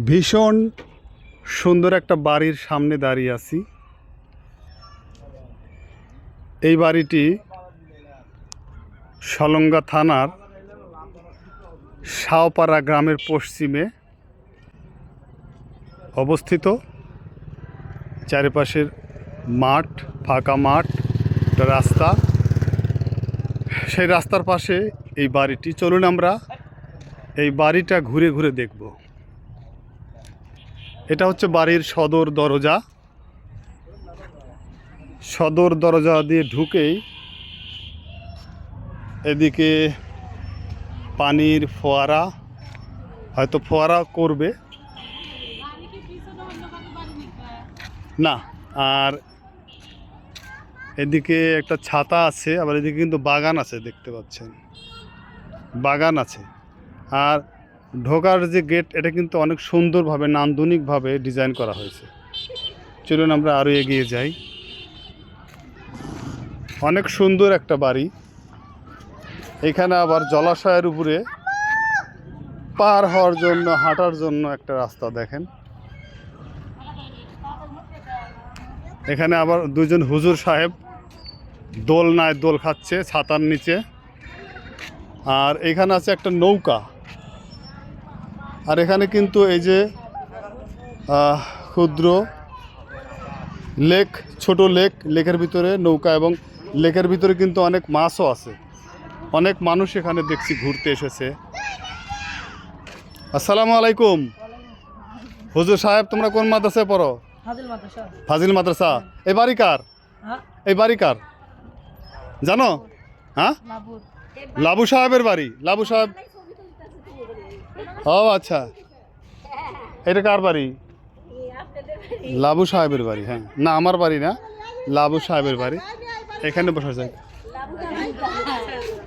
ভীষণ সুন্দর একটা বাড়ির সামনে দাঁড়িয়ে আছি। এই বাড়িটি সলঙ্গা থানার শাওপাড়া গ্রামের পশ্চিমে অবস্থিত। চারিপাশের মাঠ, ফাঁকা মাঠ, রাস্তা, সেই রাস্তার পাশে এই বাড়িটি। চলুন আমরা এই বাড়িটা ঘুরে ঘুরে দেখব। এটা হচ্ছে বাড়ির সদর দরজা। সদর দরজা দিয়ে ঢুকেই এদিকে পানির ফোয়ারা, হয়তো ফোয়ারা করবে না। আর এদিকে একটা ছাতা আছে, আবার এদিকে কিন্তু বাগান আছে, দেখতে পাচ্ছেন বাগান আছে। আর ঢোকার যে গেট, এটা কিন্তু অনেক সুন্দরভাবে নান্দনিকভাবে ডিজাইন করা হয়েছে। চলুন আমরা আরও এগিয়ে যাই। অনেক সুন্দর একটা বাড়ি। এখানে আবার জলাশয়ের উপরে পার হওয়ার জন্য, হাঁটার জন্য একটা রাস্তা দেখেন। এখানে আবার দুজন হুজুর সাহেব দোলনায় দোল খাচ্ছে ছাতার নিচে। আর এখানে আছে একটা নৌকা। আর এখানে কিন্তু এই যে ক্ষুদ্র লেক, ছোট লেক, লেকের ভিতরে নৌকা, এবং লেকের ভিতরে কিন্তু অনেক মাছও আছে। অনেক মানুষ এখানে দেখছি ঘুরতে এসেছে। আসসালামু আলাইকুম। হুজুর সাহেব, তোমরা কোন মাদ্রাসায় পড়ো? ফাজিল মাদ্রাসা। এই বাড়ি কার? এই বাড়ি কার জানো? হ্যাঁ, লাবু সাহেবের বাড়ি। লাবু সাহেব, ও আচ্ছা, এটা কার বাড়ি? লাবু সাহেবের বাড়ি। হ্যাঁ, না আমার বাড়ি না, লাবু সাহেবের বাড়ি। এখানে বসা যায়।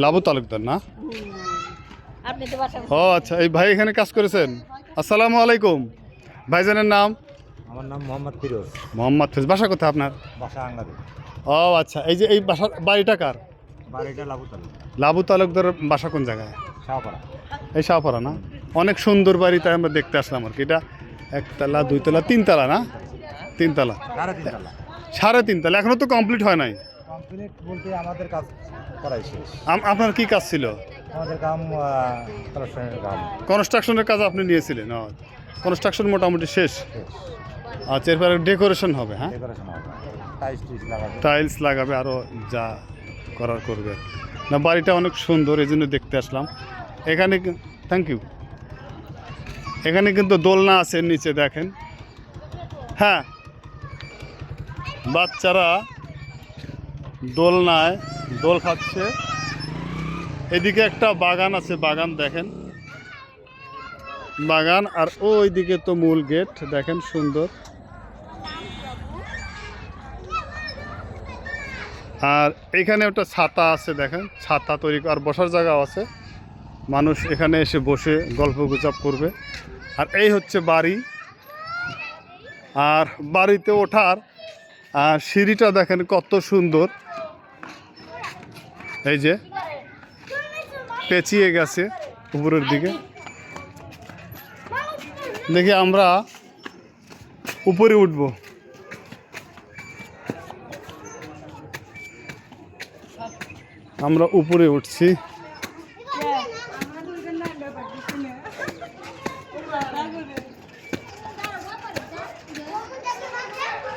লাবু তালুকদার না? ও আচ্ছা, এই ভাই এখানে কাজ করেছেন। আসসালামু আলাইকুম। ভাইজানের নাম? আমার নাম মোহাম্মদ ফিরোজ। মোহাম্মদ ফিরোজ। বাসা কোথায় আপনার? বাসা আঙ্গারে। ও আচ্ছা, এই যে এই বাসা, বাড়িটা কার? বাড়িটা লাবু তালুকদার। লাবু তালুকদার বাসা কোন জায়গায়? শাহপাড়া। এই শাহপাড়া না? অনেক সুন্দর বাড়ি, তাই আমরা দেখতে আসলাম আর কি। এটা একতলা, দুইতলা, তিনতলা না? তিনতলা, সাড়ে তিনতলা। এখনো তো কমপ্লিট হয় নাই। কমপ্লিট বলতে আমাদের কাজ করাই শেষ। আপনার কি কাজ ছিল? আমাদের কাম কনস্ট্রাকশনের কাম। কনস্ট্রাকশনের কাজ আপনি নিয়েছিলেন? কনস্ট্রাকশন মোটামুটি শেষ। আচ্ছা, এরপরে ডেকোরেশন হবে। হ্যাঁ, ডেকোরেশন হবে, লাগাবে, টাইলস লাগাবে, আরও যা করার করবে। না, বাড়িটা অনেক সুন্দর, এই জন্য দেখতে আসলাম এখানে। Thank you. এখানে কিন্তু দোলনা আছে নিচে, দেখেন। হ্যাঁ, বাচ্চারা দোলনায় দোল খাচ্ছে। এদিকে একটা বাগান আছে, বাগান দেখেন, বাগান। আর ওইদিকে তো মূল গেট দেখেন, সুন্দর। আর এখানে একটা ছাতা আছে, দেখেন, ছাতা তৈরি আর বসার জায়গাও আছে। মানুষ এখানে এসে বসে গল্প গুজব করবে। আর এই হচ্ছে বাড়ি। আর বাড়িতে ওঠার সিঁড়িটা দেখেন কত সুন্দর। এই যে পেঁচিয়ে গেছে উপরের দিকে। দেখি আমরা উপরে উঠব। আমরা উপরে উঠছি।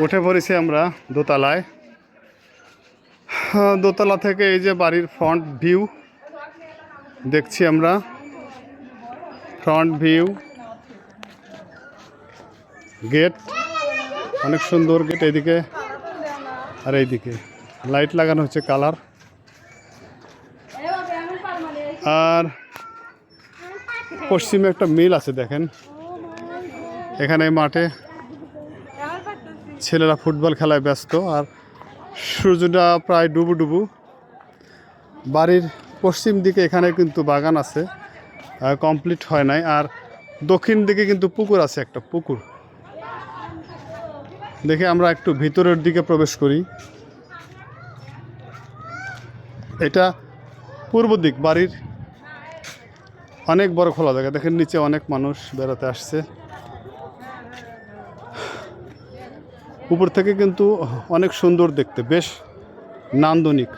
উঠে পড়েছি আমরা দোতলায়। দোতলা থেকে এই যে বাড়ির ফ্রন্ট ভিউ দেখছি আমরা। ফ্রন্ট ভিউ, গেট অনেক সুন্দর গেট। এইদিকে আর এইদিকে লাইট লাগানো হচ্ছে, কালার। আর পশ্চিমে একটা মিল আছে, দেখেন। এখানে মাঠে ছেলেরা ফুটবল খেলায় ব্যস্ত। আর সূর্যটা প্রায় ডুবু ডুবু। বাড়ির পশ্চিম দিকে এখানে কিন্তু বাগান আছে, কমপ্লিট হয় নাই। আর দক্ষিণ দিকে কিন্তু পুকুর আছে, একটা পুকুর। দেখে আমরা একটু ভিতরের দিকে প্রবেশ করি। এটা পূর্ব দিক বাড়ির। অনেক বড় খোলা জায়গা, দেখেন নিচে অনেক মানুষ বেড়াতে আসছে। উপর থেকে কিন্তু অনেক সুন্দর দেখতে, বেশ নান্দনিক।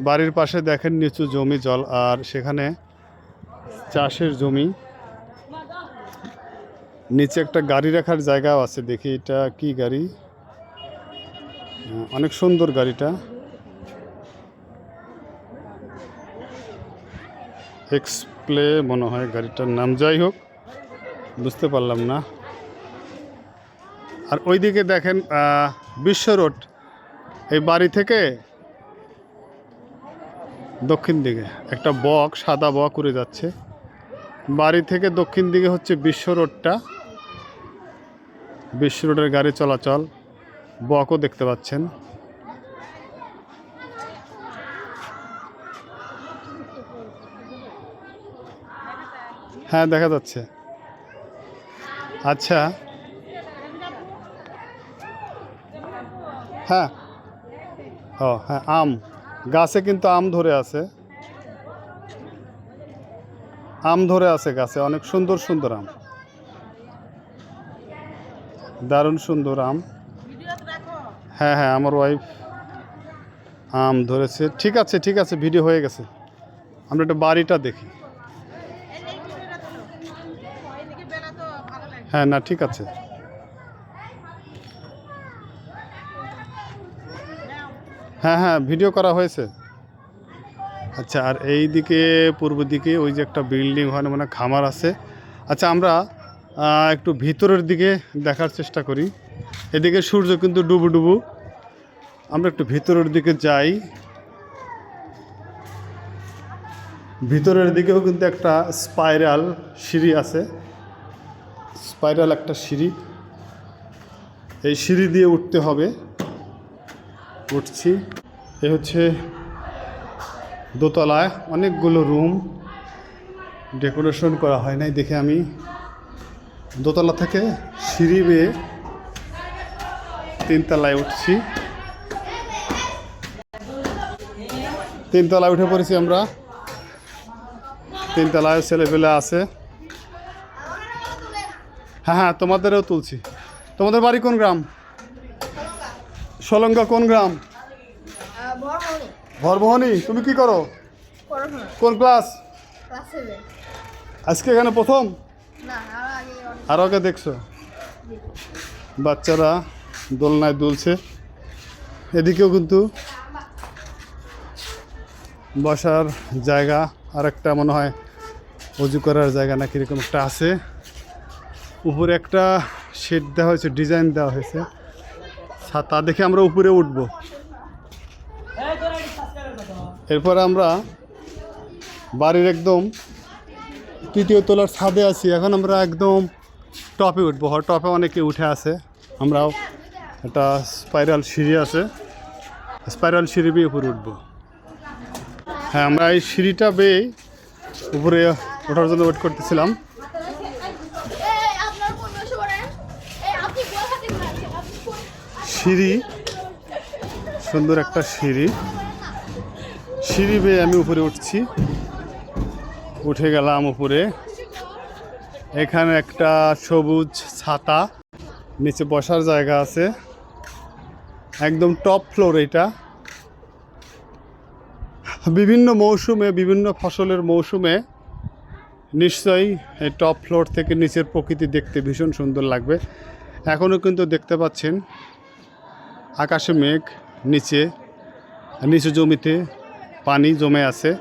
বাড়ির পাশে দেখেন নিচু জমি জল, আর সেখানে চাষের জমি। নিচে একটা গাড়ি রাখার জায়গাও আছে, দেখি এটা কি গাড়ি। অনেক সুন্দর গাড়িটা, এক্সপ্লে মনে হয় গাড়িটার নাম, যাই হোক বুঝতে পারলাম না। আর ওইদিকে দেখেন বিশ্ব রোড, এই বাড়ি থেকে দক্ষিণ দিকে একটা বক, সাদা বক উড়ে যাচ্ছে। বাড়ি থেকে দক্ষিণ দিকে হচ্ছে বিশ্ব রোডটা, বিশ্ব রোডের গাড়ি চলাচল, বকও দেখতে পাচ্ছেন। হ্যাঁ দেখা যাচ্ছে। আচ্ছা হ্যাঁ, ও হ্যাঁ, আম গাছে কিন্তু আম ধরে আছে, আম ধরে আছে গাছে, অনেক সুন্দর সুন্দর আম, দারুণ সুন্দর আম। হ্যাঁ হ্যাঁ, আমার ওয়াইফ আম ধরেছে। ঠিক আছে ঠিক আছে, ভিডিও হয়ে গেছে, আমরা একটা বাড়িটা দেখি। হ্যাঁ না ঠিক আছে। হ্যাঁ হ্যাঁ, ভিডিও করা হয়েছে। আচ্ছা, আর এই দিকে পূর্ব দিকে ওই যে একটা বিল্ডিং হয় না, মানে খামার আছে। আচ্ছা, আমরা একটু ভিতরের দিকে দেখার চেষ্টা করি। এদিকে সূর্য কিন্তু ডুবু ডুবু, আমরা একটু ভিতরের দিকে যাই। ভিতরের দিকেও কিন্তু একটা স্পাইরাল সিঁড়ি আছে, স্পাইরাল একটা সিঁড়ি, এই সিঁড়ি দিয়ে উঠতে হবে। উঠছি। এ হচ্ছে দোতলায় অনেকগুলো রুম, ডেকোরেশন করা হয় নাই দেখে আমি দোতলা থেকে সিঁড়ি বেয়ে 3 তলায় উঠছি। 3 তলায় উঠে পড়েছি আমরা। 3 তলায় ছেলেপেলে আছে। হ্যাঁ হ্যাঁ, তোমাদেরও তুলছি। তোমাদের বাড়ি কোন গ্রাম? সলঙ্গা কোন গ্রাম? ভরমোহনী। তুমি কি করো? কোন ক্লাস? আজকে এখানে প্রথম? আর আগে দেখছো? বাচ্চারা দোলনায় দুলছে। এদিকেও কিন্তু বসার জায়গা, আর একটা মনে হয় অজু করার জায়গা না কিরকম একটা আছে। উপরে একটা শেড দেওয়া হয়েছে, ডিজাইন দেওয়া হয়েছে, ছাতা দেখে আমরা উপরে উঠবো। এরপরে আমরা বাড়ির একদম 3য় তলার ছাদে আছি। এখন আমরা একদম টপে উঠবো। টপে অনেকে উঠে আছে, আমরাও একটা স্পাইরাল সিঁড়ি আছে, স্পাইরাল সিঁড়ি বেয়ে উপরে উঠবো। হ্যাঁ, আমরা এই সিঁড়িটা বেয়ে উপরে ওঠার জন্য ওয়েট করতেছিলাম। সিঁড়ি, সুন্দর একটা সিঁড়ি, সিঁড়ি বেয়ে আমি উপরে উঠছি। উঠে গেলাম উপরে। এখানে একটা সবুজ ছাতা, নিচে বসার জায়গা আছে, একদম টপ ফ্লোর। এটা বিভিন্ন মৌসুমে, বিভিন্ন ফসলের মৌসুমে নিশ্চয়ই এই টপ ফ্লোর থেকে নিচের প্রকৃতি দেখতে ভীষণ সুন্দর লাগবে। এখনও কিন্তু দেখতে পাচ্ছেন আকাশে মেঘ, নিচে জমিতে পানি জমে আছে,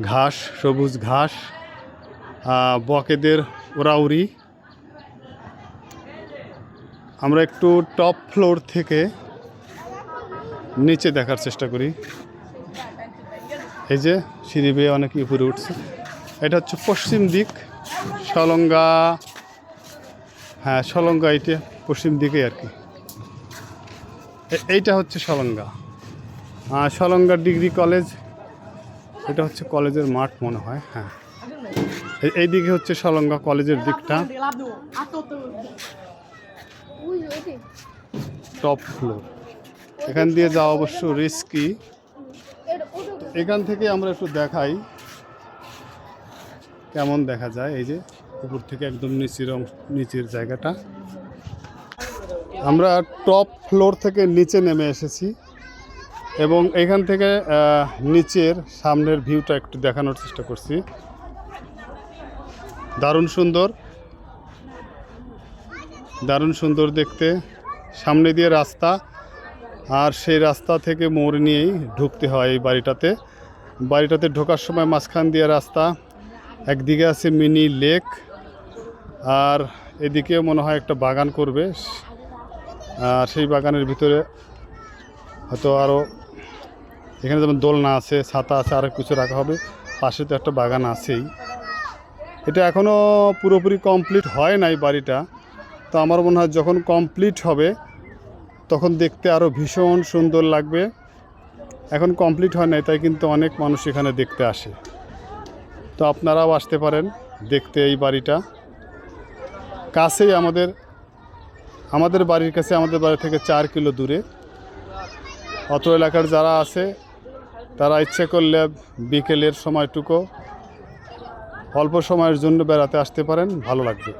ঘাস, সবুজ ঘাস, বকেদের ওরাউরি। আমরা একটু টপ ফ্লোর থেকে নিচে দেখার চেষ্টা করি। এই যে সিঁড়ি বেয়ে অনেকে উপরে উঠছে। এটা হচ্ছে পশ্চিম দিক, সলঙ্গা। হ্যাঁ, সলঙ্গা, এটা পশ্চিম দিকে আর কি। এইটা হচ্ছে সলঙ্গা, সলঙ্গা ডিগ্রি কলেজ। এটা হচ্ছে কলেজের মাঠ মনে হয়। হ্যাঁ, এই দিকে হচ্ছে সলঙ্গা কলেজের দিকটা, টপ ফ্লোর। এখান দিয়ে যাওয়া অবশ্য রিস্কি। এখান থেকে আমরা একটু দেখাই কেমন দেখা যায়। এই যে উপর থেকে একদম নিচের জায়গাটা। আমরা টপ ফ্লোর থেকে নিচে নেমে এসেছি এবং এখান থেকে নিচের সামনের ভিউটা একটু দেখানোর চেষ্টা করছি। দারুণ সুন্দর, দারুণ সুন্দর দেখতে। সামনে দিয়ে রাস্তা, আর সেই রাস্তা থেকে মোড় নিয়েই ঢুকতে হয় এই বাড়িটাতে। বাড়িটাতে ঢোকার সময় মাঝখান দিয়ে রাস্তা, একদিকে আছে মিনি লেক, আর এদিকে মনে হয় একটা বাগান করবে। আর সেই বাগানের ভিতরে হয়তো আরও, এখানে যেমন দোলনা আছে, ছাতা আছে, আরও কিছু রাখা হবে। পাশে তো একটা বাগান আছেই। এটা এখনও পুরোপুরি কমপ্লিট হয় নাই বাড়িটা, তো আমার মনে হয় যখন কমপ্লিট হবে তখন দেখতে আরও ভীষণ সুন্দর লাগবে। এখন কমপ্লিট হয় নাই, তাই কিন্তু অনেক মানুষ এখানে দেখতে আসে। তো আপনারাও আসতে পারেন দেখতে এই বাড়িটা। কাছেই আমাদের বাড়ির কাছে, আমাদের বাড়ি থেকে 4 কিলো দূরে। অত এলাকার যারা আছে তারা ইচ্ছে করলে বিকেলের সময়টুকু অল্প সময়ের জন্য বেড়াতে আসতে পারেন, ভালো লাগবে।